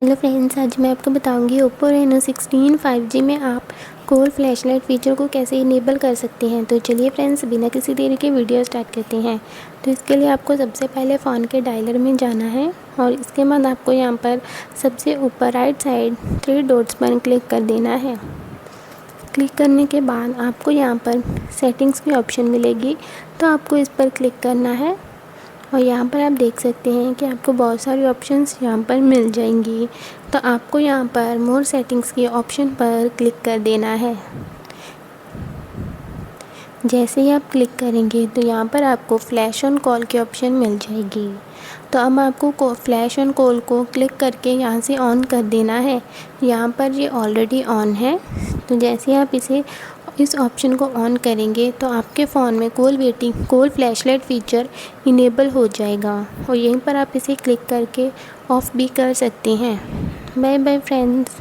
Hello friends, आज मैं आपको बताऊंगी Oppo Reno 16 5G में आप कॉल फ्लैशलाइट फीचर को कैसे इनेबल कर सकते हैं। तो चलिए फ्रेंड्स, बिना किसी देरी के वीडियो स्टार्ट करते हैं। तो इसके लिए आपको सबसे पहले फ़ोन के डायलर में जाना है और इसके बाद आपको यहाँ पर सबसे ऊपर राइट साइड 3 डॉट्स पर क्लिक कर देना है। क्लिक करने के बाद आपको यहाँ पर सेटिंग्स की ऑप्शन मिलेगी, तो आपको इस पर क्लिक करना है और यहाँ पर आप देख सकते हैं कि आपको बहुत सारी ऑप्शंस यहाँ पर मिल जाएंगी। तो आपको यहाँ पर मोर सेटिंग्स के ऑप्शन पर क्लिक कर देना है। जैसे ही आप क्लिक करेंगे तो यहाँ पर आपको फ्लैश ऑन कॉल की ऑप्शन मिल जाएगी। तो अब आपको फ्लैश ऑन कॉल को क्लिक करके यहाँ से ऑन कर देना है। यहाँ पर ये ऑलरेडी ऑन है, तो जैसे आप इस ऑप्शन को ऑन करेंगे तो आपके फ़ोन में कॉल फ्लैशलाइट फ़ीचर इनेबल हो जाएगा और यहीं पर आप इसे क्लिक करके ऑफ़ भी कर सकते हैं। Bye bye friends.